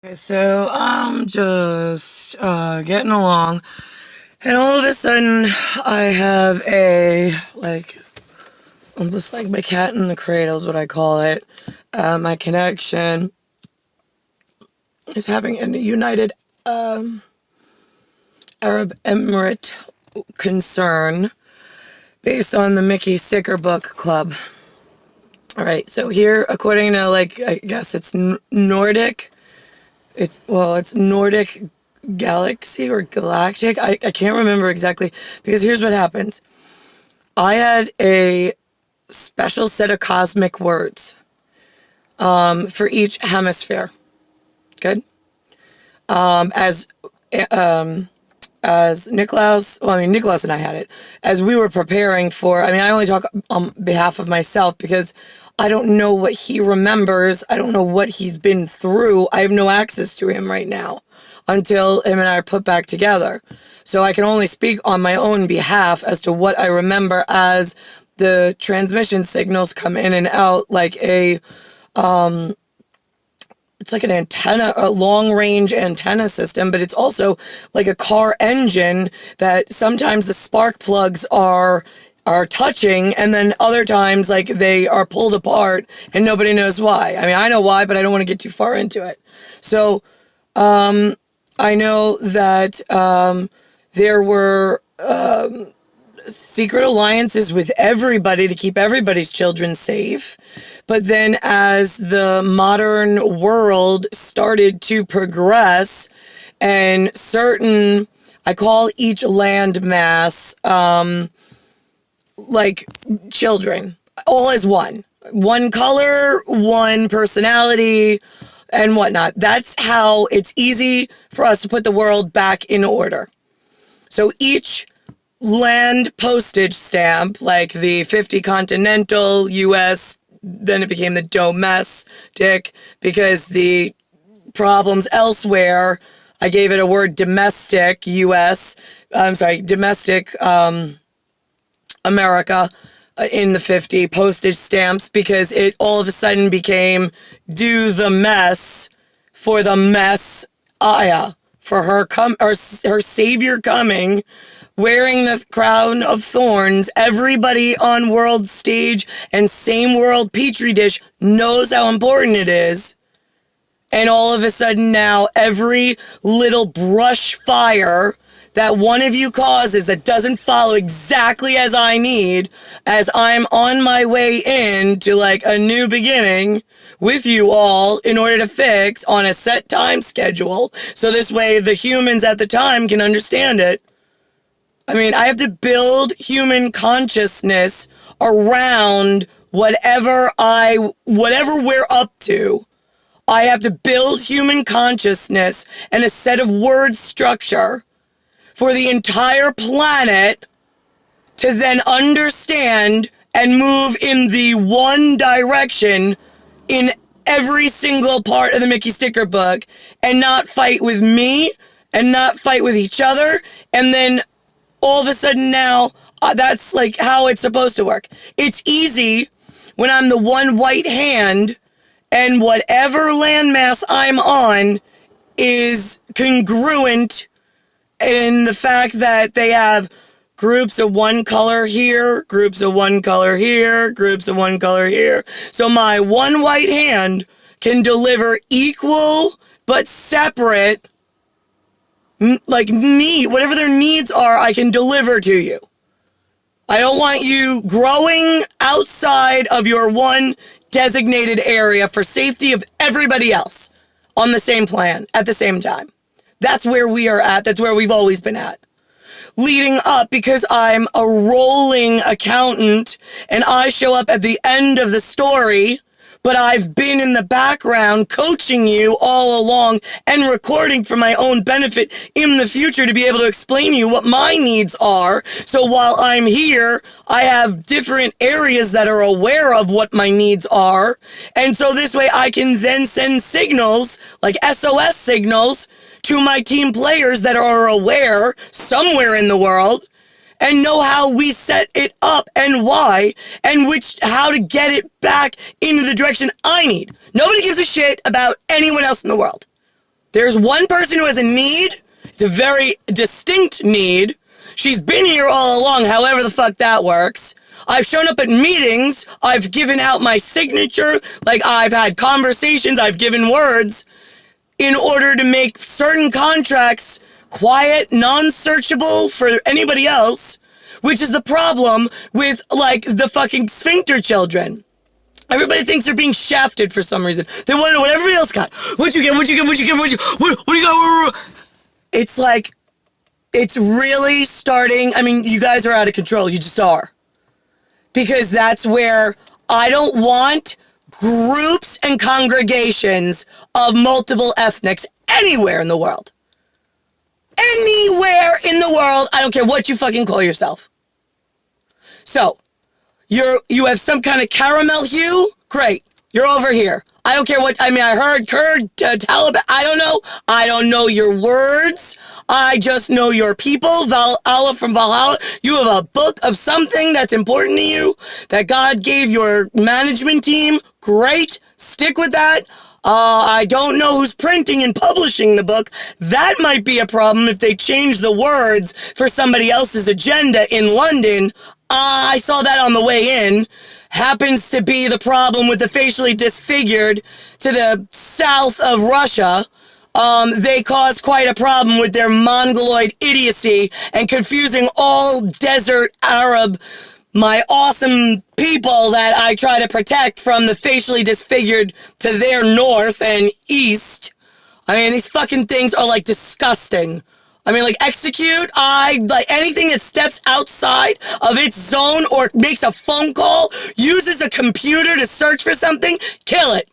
Okay, so I'm just getting along, and all of a sudden I have almost like my cat in the cradle is what I call it. My connection is having a United Arab Emirate concern based on the Mickey Sticker Book Club. All right, so here, according to, I guess it's Nordic. It's Nordic Galaxy or Galactic. I can't remember exactly, because here's what happens. I had a special set of cosmic words for each hemisphere. Good. As Niklaus, Niklaus and I had it, as we were preparing for, I only talk on behalf of myself because I don't know what he remembers. I don't know what he's been through. I have no access to him right now until him and I are put back together. So I can only speak on my own behalf as to what I remember as the transmission signals come in and out like it's like an antenna, a long-range antenna system, but it's also like a car engine that sometimes the spark plugs are touching, and then other times they are pulled apart and nobody knows why. I know why, but I don't want to get too far into it. So I know that there were secret alliances with everybody to keep everybody's children safe. But then as the modern world started to progress and certain, I call each land mass like children, all as one color, one personality, and whatnot. That's how it's easy for us to put the world back in order. So each land postage stamp, like the 50 continental US, then it became the domestic because the problems elsewhere, I gave it a word, domestic US, domestic America in the 50 postage stamps, because it all of a sudden became do the mess for the Messiah, for her savior coming, wearing the crown of thorns. Everybody on world stage and same world petri dish knows how important it is. And all of a sudden now, every little brush fire that one of you causes that doesn't follow exactly as I need, as I'm on my way in to a new beginning with you all in order to fix on a set time schedule, so this way the humans at the time can understand it. I have to build human consciousness around whatever we're up to. I have to build human consciousness and a set of word structure for the entire planet to then understand and move in the one direction in every single part of the Mickey Sticker Book, and not fight with me and not fight with each other. And then all of a sudden now, that's how it's supposed to work. It's easy when I'm the one white hand and whatever landmass I'm on is congruent in the fact that they have groups of one color here, groups of one color here, groups of one color here. So my one white hand can deliver equal but separate, whatever their needs are, I can deliver to you. I don't want you growing outside of your one designated area for safety of everybody else on the same plan at the same time. That's where we are at. That's where we've always been at. Leading up, because I'm a rolling accountant and I show up at the end of the story, but I've been in the background coaching you all along and recording for my own benefit in the future to be able to explain to you what my needs are. So while I'm here, I have different areas that are aware of what my needs are. And so this way I can then send signals, like SOS signals, to my team players that are aware somewhere in the world and know how we set it up and why, and how to get it back into the direction I need. Nobody gives a shit about anyone else in the world. There's one person who has a need. It's a very distinct need. She's been here all along, however the fuck that works. I've shown up at meetings. I've given out my signature. Like, I've had conversations. I've given words in order to make certain contracts quiet, non-searchable for anybody else, which is the problem with, like, the fucking sphincter children. Everybody thinks they're being shafted for some reason. They want to know what everybody else got. What you get? What do you got? It's like, it's really starting. I mean, you guys are out of control. You just are. Because that's where I don't want groups and congregations of multiple ethnics anywhere in the world. Anywhere in the world. I don't care what you fucking call yourself. So, you have some kind of caramel hue? Great. You're over here. I don't care what, I mean, I heard Kurd, Taliban, I don't know. I don't know your words. I just know your people. Allah from Valhalla. You have a book of something that's important to you that God gave your management team. Great. Stick with that. I don't know who's printing and publishing the book. That might be a problem if they change the words for somebody else's agenda in London. I saw that on the way in. Happens to be the problem with the facially disfigured to the south of Russia. They caused quite a problem with their Mongoloid idiocy and confusing all desert Arab, my awesome people that I try to protect from the facially disfigured to their north and east. I mean, these fucking things are, like, disgusting. I mean, like, execute, like, anything that steps outside of its zone or makes a phone call, uses a computer to search for something, kill it.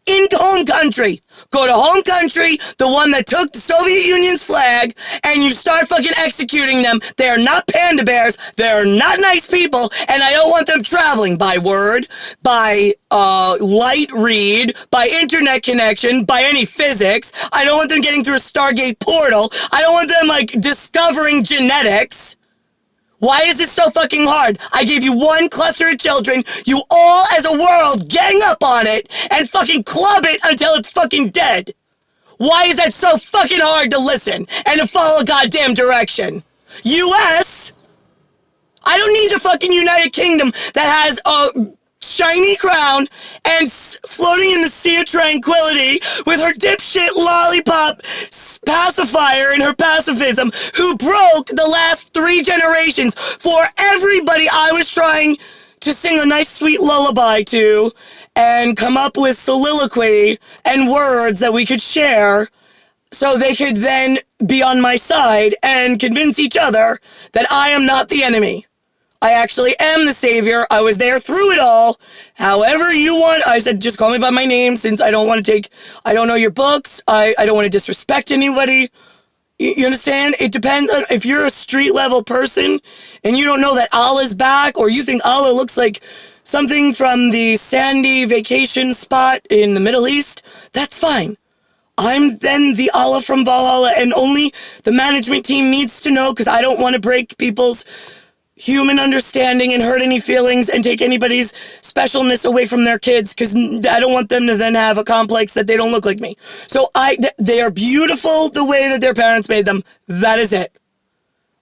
In home country. Go to home country, the one that took the Soviet Union's flag, and you start fucking executing them. They are not panda bears. They're not nice people, and I don't want them traveling by word, by light read, by internet connection, by any physics. I don't want them getting through a Stargate portal. I don't want them, like, discovering genetics. Why is it so fucking hard? I gave you one cluster of children. You all, as a world, gang up on it and fucking club it until it's fucking dead. Why is that so fucking hard to listen and to follow goddamn direction? US? I don't need a fucking United Kingdom that has a shiny crown and floating in the sea of tranquility with her dipshit lollipop pacifier and her pacifism, who broke the last 3 generations for everybody I was trying to sing a nice sweet lullaby to and come up with soliloquy and words that we could share so they could then be on my side and convince each other that I am not the enemy. I actually am the savior. I was there through it all. However you want. I said, just call me by my name, since I don't want to I don't know your books. I don't want to disrespect anybody. You understand? It depends on if you're a street level person and you don't know that Allah's back, or you think Allah looks like something from the sandy vacation spot in the Middle East. That's fine. I'm then the Allah from Valhalla, and only the management team needs to know, because I don't want to break people's human understanding and hurt any feelings and take anybody's specialness away from their kids, because I don't want them to then have a complex that they don't look like me. So they are beautiful the way that their parents made them. That is it.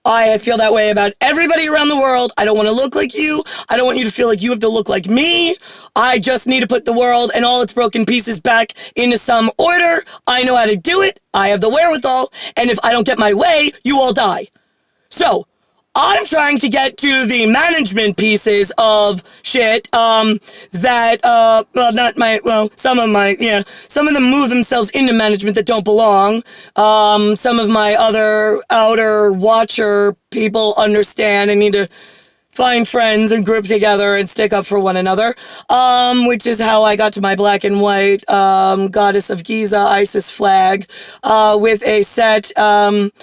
I feel that way about everybody around the world. I don't want to look like you. I don't want you to feel like you have to look like me. I just need to put the world and all its broken pieces back into some order. I know how to do it. I have the wherewithal. And if I don't get my way, you all die. So I'm trying to get to the management pieces of shit, some of them move themselves into management that don't belong. Some of my other outer watcher people understand I need to find friends and group together and stick up for one another, which is how I got to my black and white goddess of Giza ISIS flag with a set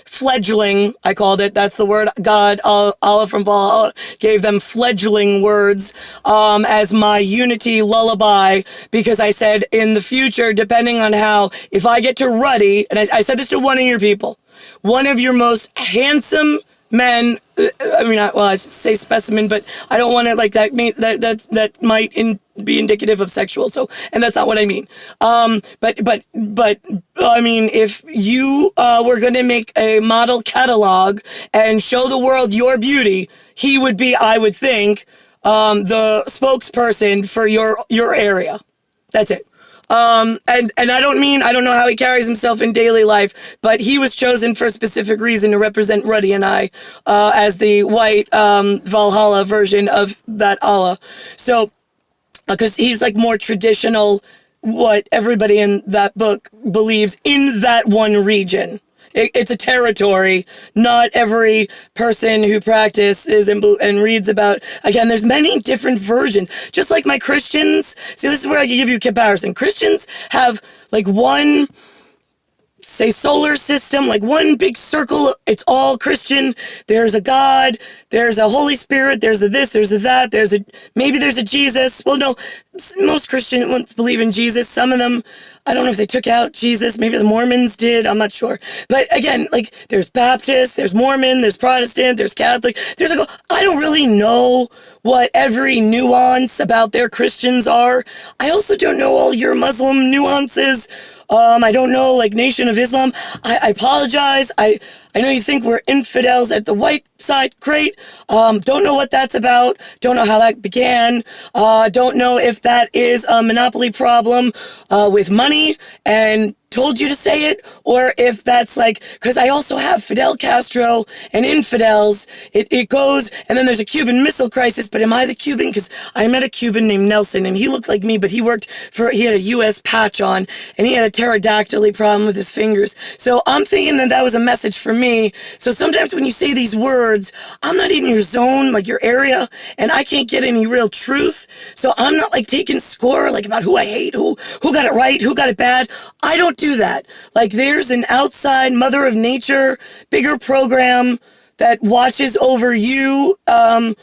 fledgling, I called it. That's the word. God, Allah from Valhalla gave them fledgling words as my unity lullaby, because I said in the future, depending on how, if I get to Ruddy, and I said this to one of your people, one of your most handsome men, I should say specimen, but I don't want to, like, that might be indicative of sexual. So, and that's not what I mean. But I mean, if you were going to make a model catalog and show the world your beauty, he would be, I would think, the spokesperson for your area. That's it. And I don't know how he carries himself in daily life, but he was chosen for a specific reason to represent Ruddy and I, as the white, Valhalla version of that Allah. So, because he's like more traditional, what everybody in that book believes in that one region. It's a territory. Not every person who practices and reads about, again, there's many different versions. Just like my Christians, see, this is where I can give you a comparison. Christians have like one, say, solar system, like one big circle. It's all Christian. There's a God, there's a Holy Spirit, there's a this, there's a that, maybe there's a Jesus. Well, no, most Christians believe in Jesus. Some of them, I don't know if they took out Jesus. Maybe the Mormons did. I'm not sure. But again, like, there's Baptist, there's Mormon, there's Protestant, there's Catholic. I don't really know what every nuance about their Christians are. I also don't know all your Muslim nuances. I don't know, like, Nation of Islam. I apologize. I know you think we're infidels at the white side. Great. Don't know what that's about. Don't know how that began. Don't know if that is a monopoly problem with money and told you to say it, or if that's like, because I also have Fidel Castro and infidels. It goes, and then there's a Cuban Missile Crisis, but am I the Cuban? Because I met a Cuban named Nelson, and he looked like me, but he had a U.S. patch on, and he had a pterodactyly problem with his fingers. So I'm thinking that was a message for me. So sometimes when you say these words, I'm not in your zone, like your area, and I can't get any real truth. So I'm not like taking score, like about who I hate, who got it right, who got it bad. I don't do that. Like, there's an outside mother of nature, bigger program that watches over you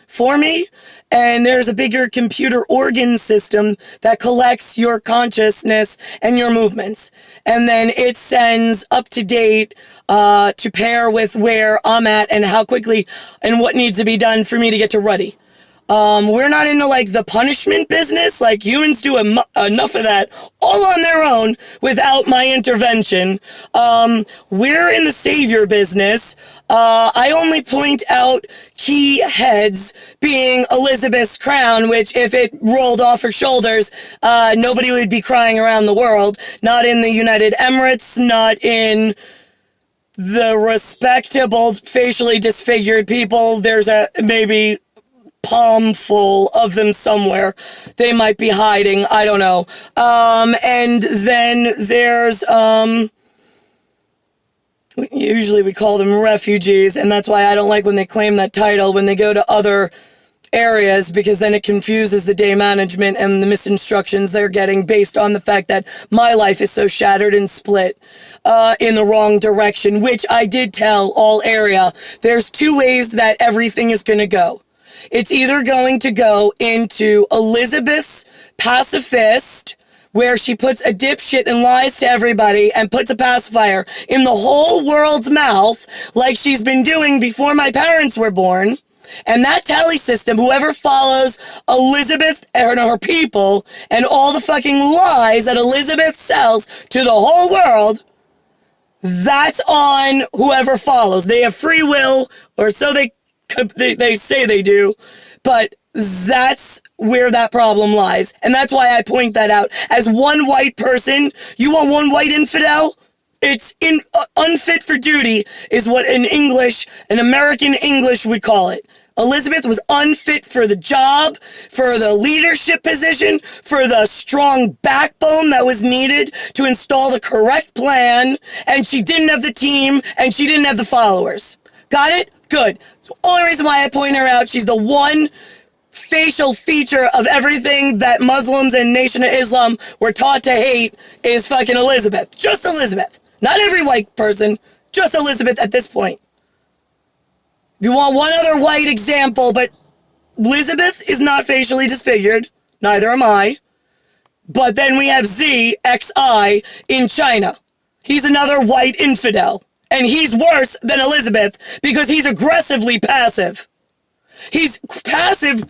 for me, and there's a bigger computer organ system that collects your consciousness and your movements, and then it sends up to date to pair with where I'm at and how quickly and what needs to be done for me to get to Ruddy. We're not into like the punishment business. Like, humans do enough of that all on their own without my intervention. We're in the savior business. I only point out key heads, being Elizabeth's crown, which if it rolled off her shoulders, nobody would be crying around the world. Not in the United Emirates, not in the respectable facially disfigured people. There's maybe palm full of them somewhere. They might be hiding. I don't know. And then there's, usually we call them refugees, and that's why I don't like when they claim that title when they go to other areas, because then it confuses the day management and the misinstructions they're getting based on the fact that my life is so shattered and split in the wrong direction, which I did tell all area. There's two ways that everything is going to go. It's either going to go into Elizabeth's pacifist, where she puts a dipshit and lies to everybody and puts a pacifier in the whole world's mouth, like she's been doing before my parents were born. And that tally system, whoever follows Elizabeth and her people and all the fucking lies that Elizabeth sells to the whole world, that's on whoever follows. They have free will, or so they say they do, but that's where that problem lies. And that's why I point that out. As one white person, you want one white infidel? It's unfit for duty is what an American English would call it. Elizabeth was unfit for the job, for the leadership position, for the strong backbone that was needed to install the correct plan, and she didn't have the team, and she didn't have the followers. Got it? Good. So only reason why I point her out, she's the one facial feature of everything that Muslims and Nation of Islam were taught to hate is fucking Elizabeth. Just Elizabeth. Not every white person, just Elizabeth at this point. If you want one other white example, but Elizabeth is not facially disfigured, neither am I. But then we have ZXI in China. He's another white infidel. And he's worse than Elizabeth because he's aggressively passive. He's passive.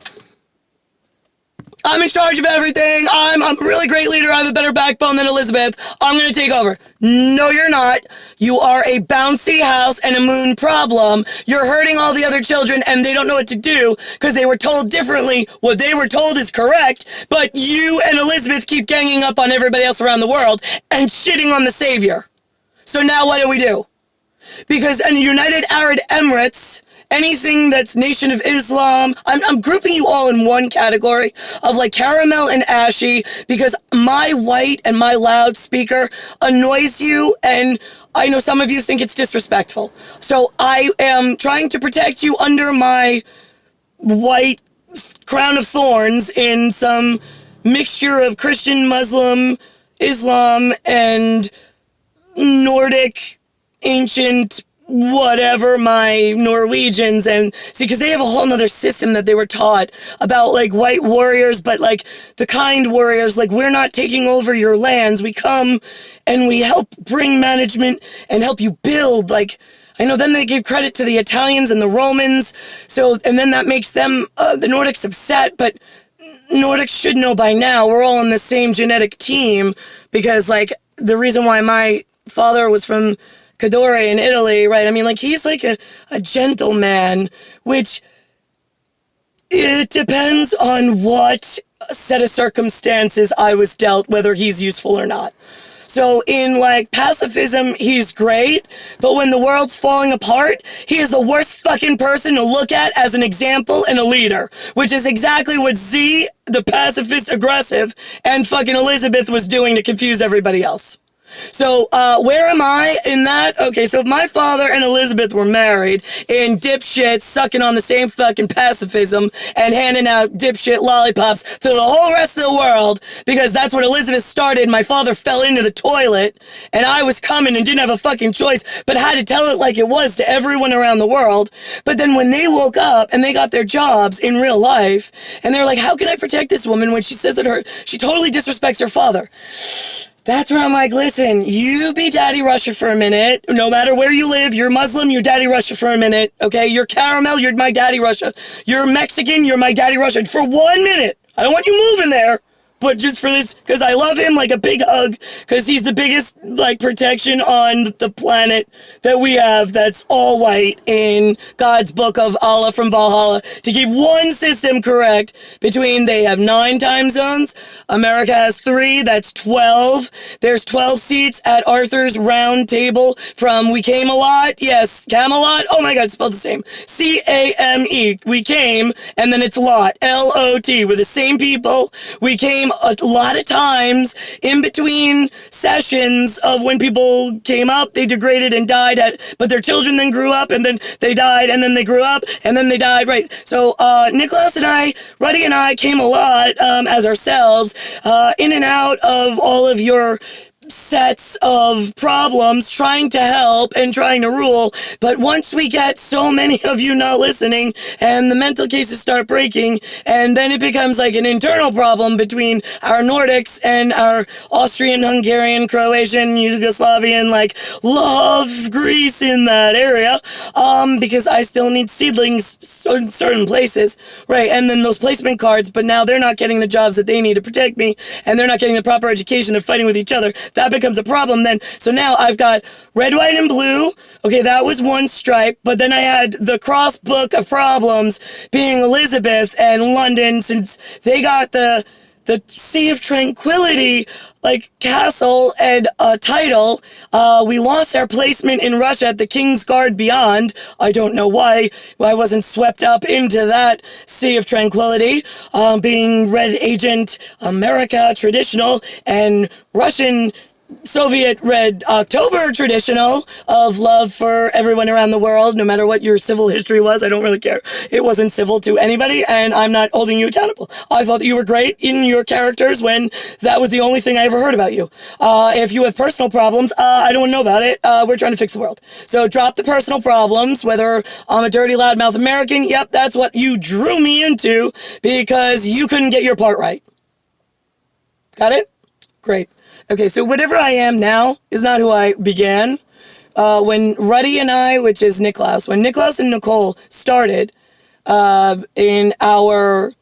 I'm in charge of everything. I'm a really great leader. I have a better backbone than Elizabeth. I'm going to take over. No, you're not. You are a bouncy house and a moon problem. You're hurting all the other children and they don't know what to do because they were told differently. What they were told is correct, but you and Elizabeth keep ganging up on everybody else around the world and shitting on the savior. So now what do? Because in United Arab Emirates, anything that's Nation of Islam, I'm grouping you all in one category of like caramel and ashy because my white and my loudspeaker annoys you, and I know some of you think it's disrespectful. So I am trying to protect you under my white crown of thorns in some mixture of Christian, Muslim, Islam, and Nordic, ancient, whatever, my Norwegians, and see, because they have a whole nother system that they were taught about, like, white warriors, but, like, the kind warriors, like, we're not taking over your lands, we come and we help bring management and help you build, like, I know then they gave credit to the Italians and the Romans, so, and then that makes them, the Nordics upset, but Nordics should know by now, we're all on the same genetic team, because, like, the reason why my father was from Cadore in Italy, right? I mean, like, he's like a gentleman, which it depends on what set of circumstances I was dealt, whether he's useful or not. So in, like, pacifism, he's great, but when the world's falling apart, he is the worst fucking person to look at as an example and a leader, which is exactly what Z, the pacifist aggressive, and fucking Elizabeth was doing to confuse everybody else. So, where am I in that? Okay, so my father and Elizabeth were married in dipshit sucking on the same fucking pacifism and handing out dipshit lollipops to the whole rest of the world because that's what Elizabeth started. My father fell into the toilet and I was coming and didn't have a fucking choice, but had to tell it like it was to everyone around the world. But then when they woke up and they got their jobs in real life and they're like, how can I protect this woman when she says that she totally disrespects her father? That's where I'm like, listen, you be Daddy Russia for a minute. No matter where you live, you're Muslim, you're Daddy Russia for a minute. Okay, you're caramel, you're my Daddy Russia. You're Mexican, you're my Daddy Russia for 1 minute. I don't want you moving there. But just for this, because I love him, like a big hug, because he's the biggest, like, protection on the planet that we have that's all white in God's book of Allah from Valhalla. To keep one system correct between, they have 9 time zones, America has 3, that's 12. There's 12 seats at Arthur's round table from We Came a Lot, yes, Camelot, oh my God, it's spelled the same, C-A-M-E, we came, and then it's Lot, L-O-T, we're the same people, we came a lot of times in between sessions of when people came up, they degraded and died, but their children then grew up and then they died and then they grew up and then they died, right? So Nicholas and I, Ruddy and I came a lot as ourselves in and out of all of your sets of problems, trying to help and trying to rule. But once we get so many of you not listening and the mental cases start breaking, and then it becomes like an internal problem between our Nordics and our Austrian, Hungarian, Croatian, Yugoslavian, like, love Greece in that area, because I still need seedlings in certain places, right? And then those placement cards, but now they're not getting the jobs that they need to protect me, and they're not getting the proper education, they're fighting with each other. That becomes a problem then. So now I've got red, white, and blue. Okay, that was one stripe. But then I had the cross book of problems being Elizabeth and London, since they got the Sea of Tranquility, like, castle and title. We lost our placement in Russia at the King's Guard Beyond. I don't know why I wasn't swept up into that Sea of Tranquility, being Red Agent America traditional and Russian Soviet Red October traditional of love for everyone around the world, no matter what your civil history was. I don't really care. It wasn't civil to anybody, and I'm not holding you accountable. I thought that you were great in your characters when that was the only thing I ever heard about you. If you have personal problems, I don't want to know about it. We're trying to fix the world. So drop the personal problems, whether I'm a dirty loudmouth American. Yep, that's what you drew me into because you couldn't get your part right. Got it? Great. Okay, so whatever I am now is not who I began. When Ruddy and I, which is Niklaus, when Niklaus and Nicole started in our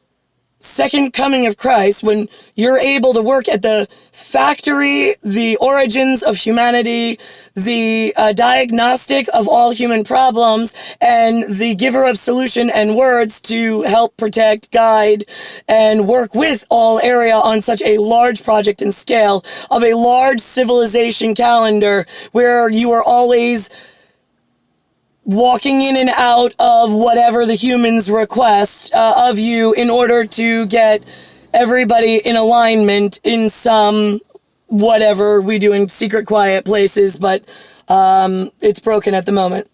second coming of Christ, when you're able to work at the factory, the origins of humanity, the diagnostic of all human problems, and the giver of solution and words to help protect, guide, and work with all area on such a large project and scale of a large civilization calendar where you are always walking in and out of whatever the humans request of you in order to get everybody in alignment in some whatever we do in secret quiet places, but it's broken at the moment.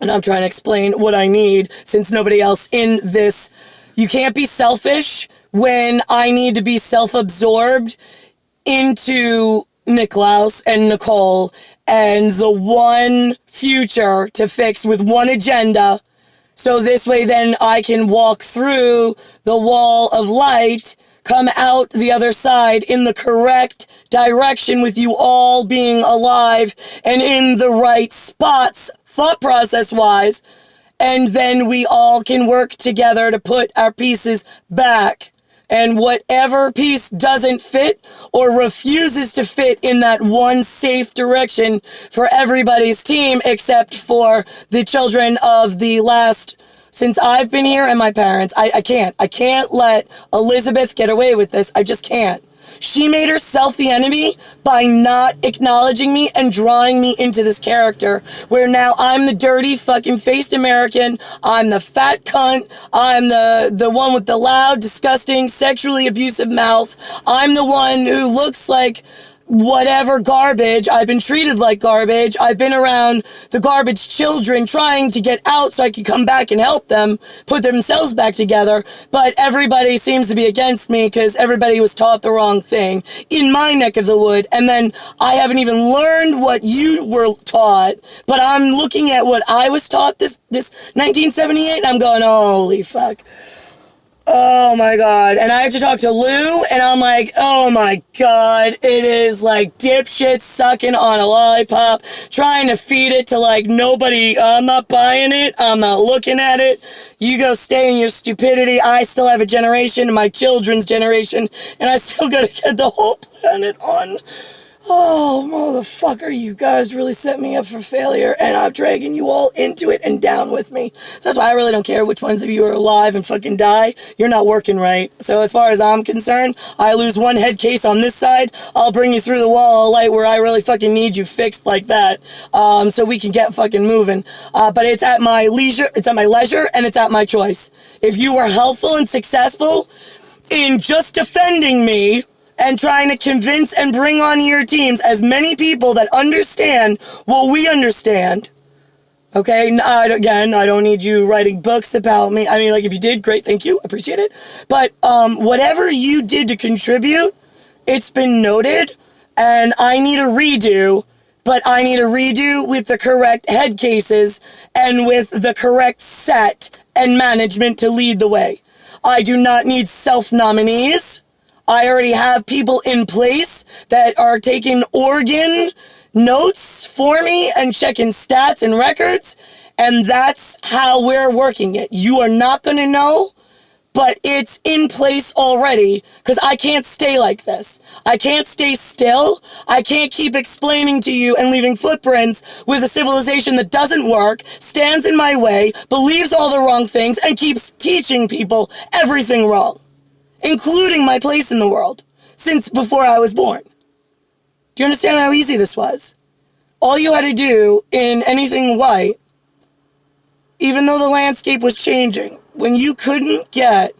And I'm trying to explain what I need since nobody else in this. You can't be selfish when I need to be self-absorbed into Niklaus and Nicole and the one future to fix with one agenda. So this way then I can walk through the wall of light, come out the other side in the correct direction with you all being alive and in the right spots, thought process wise. And then we all can work together to put our pieces back. And whatever piece doesn't fit or refuses to fit in that one safe direction for everybody's team, except for the children of the last, since I've been here and my parents, I can't let Elizabeth get away with this. I just can't. She made herself the enemy by not acknowledging me and drawing me into this character where now I'm the dirty fucking faced American. I'm the fat cunt. I'm the one with the loud, disgusting, sexually abusive mouth. I'm the one who looks like whatever garbage. I've been treated like garbage. I've been around the garbage children trying to get out so I can come back and help them put themselves back together. But everybody seems to be against me because everybody was taught the wrong thing in my neck of the wood. And then I haven't even learned what you were taught, but I'm looking at what I was taught this 1978 and I'm going, holy fuck. Oh my God. And I have to talk to Lou and I'm like, oh my God, it is like dipshit sucking on a lollipop, trying to feed it to like nobody. I'm not buying it. I'm not looking at it. You go stay in your stupidity. I still have a generation, my children's generation, and I still gotta get the whole planet on. Oh, motherfucker, you guys really set me up for failure, and I'm dragging you all into it and down with me. So that's why I really don't care which ones of you are alive and fucking die. You're not working right. So as far as I'm concerned, I lose one head case on this side, I'll bring you through the wall of light where I really fucking need you fixed like that, so we can get fucking moving. But it's at my leisure, it's at my leisure, and it's at my choice. If you were helpful and successful in just defending me, and trying to convince and bring on your teams as many people that understand what we understand. Okay, again, I don't need you writing books about me. I mean, like, if you did, great, thank you, appreciate it. But whatever you did to contribute, it's been noted, and I need a redo, but I need a redo with the correct head cases and with the correct set and management to lead the way. I do not need self-nominees. I already have people in place that are taking organ notes for me and checking stats and records, and that's how we're working it. You are not going to know, but it's in place already because I can't stay like this. I can't stay still. I can't keep explaining to you and leaving footprints with a civilization that doesn't work, stands in my way, believes all the wrong things, and keeps teaching people everything wrong, including my place in the world, since before I was born. Do you understand how easy this was? All you had to do in anything white, even though the landscape was changing, when you couldn't get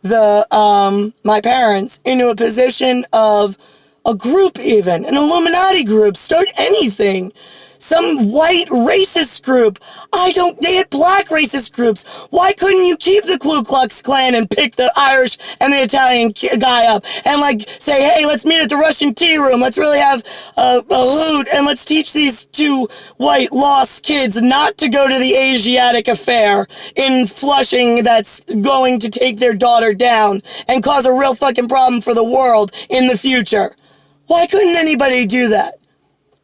my parents into a position of a group even, an Illuminati group, start anything, some white racist group. They had black racist groups. Why couldn't you keep the Ku Klux Klan and pick the Irish and the Italian guy up and like say, hey, let's meet at the Russian tea room. Let's really have a hoot and let's teach these two white lost kids not to go to the Asiatic affair in Flushing that's going to take their daughter down and cause a real fucking problem for the world in the future. Why couldn't anybody do that?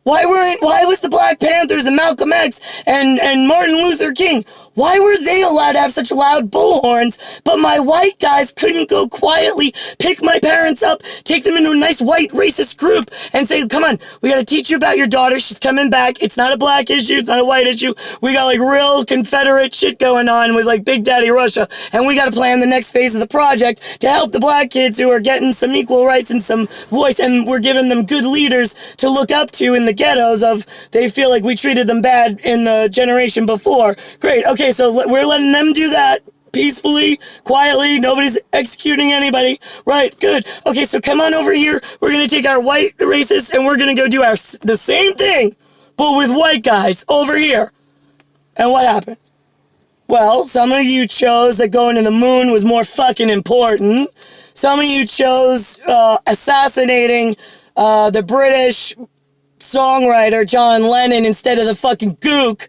Why was the Black Panthers and Malcolm X and Martin Luther King, why were they allowed to have such loud bullhorns, but my white guys couldn't go quietly, pick my parents up, take them into a nice white racist group, and say, come on, we gotta teach you about your daughter, she's coming back, it's not a black issue, it's not a white issue, we got like real Confederate shit going on with like Big Daddy Russia, and we gotta plan the next phase of the project to help the black kids who are getting some equal rights and some voice, and we're giving them good leaders to look up to in the ghettos of, they feel like we treated them bad in the generation before. Great, okay, so we're letting them do that peacefully, quietly, nobody's executing anybody. Right, good. Okay, so come on over here, we're gonna take our white racists and we're gonna go do the same thing, but with white guys over here. And what happened? Well, some of you chose that going to the moon was more fucking important. Some of you chose assassinating the British songwriter John Lennon instead of the fucking gook.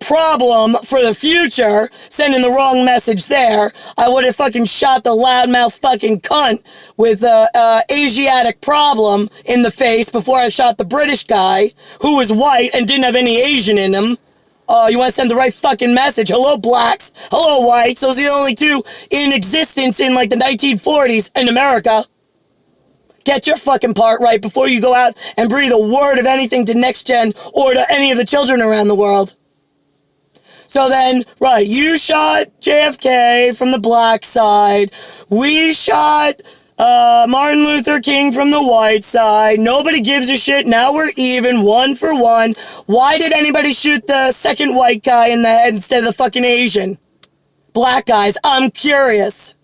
Problem for the future, sending the wrong message there. I would have fucking shot the loudmouth fucking cunt with a Asiatic problem in the face before I shot the British guy who was white and didn't have any Asian in him. You want to send the right fucking message. Hello, blacks. Hello, whites. Those are the only two in existence in like the 1940s in America. Get your fucking part right before you go out and breathe a word of anything to Next Gen or to any of the children around the world. So then, right, you shot JFK from the black side. We shot Martin Luther King from the white side. Nobody gives a shit. Now we're even, 1 for 1. Why did anybody shoot the second white guy in the head instead of the fucking Asian? Black guys, I'm curious.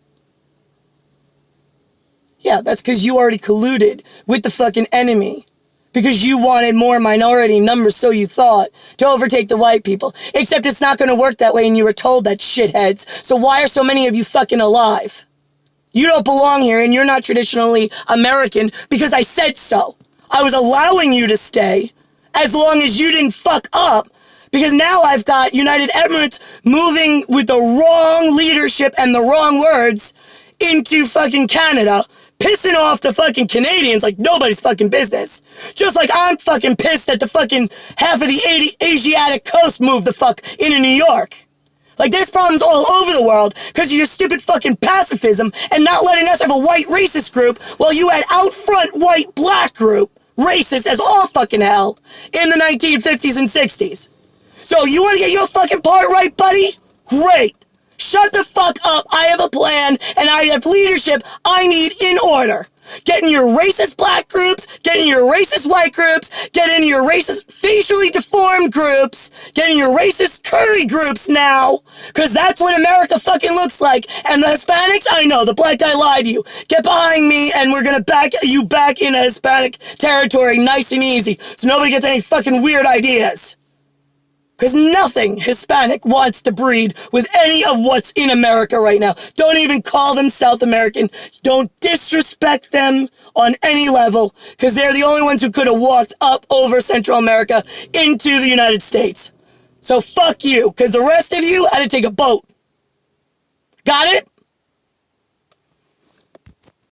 Yeah, that's because you already colluded with the fucking enemy. Because you wanted more minority numbers, so you thought, to overtake the white people. Except it's not going to work that way, and you were told that, shitheads. So why are so many of you fucking alive? You don't belong here, and you're not traditionally American, because I said so. I was allowing you to stay, as long as you didn't fuck up, because now I've got United Emirates moving with the wrong leadership and the wrong words into fucking Canada, pissing off the fucking Canadians like nobody's fucking business. Just like I'm fucking pissed that the fucking half of the Asiatic coast moved the fuck into New York. Like there's problems all over the world because of your stupid fucking pacifism and not letting us have a white racist group while you had out front white black group, racist as all fucking hell, in the 1950s and 60s. So you want to get your fucking part right, buddy? Great. Shut the fuck up. I have a plan, and I have leadership I need in order. Get in your racist black groups, get in your racist white groups, get in your racist facially deformed groups, get in your racist curry groups now, because that's what America fucking looks like. And the Hispanics, I know, the black guy lied to you. Get behind me, and we're gonna back you back into Hispanic territory nice and easy, so nobody gets any fucking weird ideas. Because nothing Hispanic wants to breed with any of what's in America right now. Don't even call them South American. Don't disrespect them on any level. Because they're the only ones who could have walked up over Central America into the United States. So fuck you. Because the rest of you had to take a boat. Got it?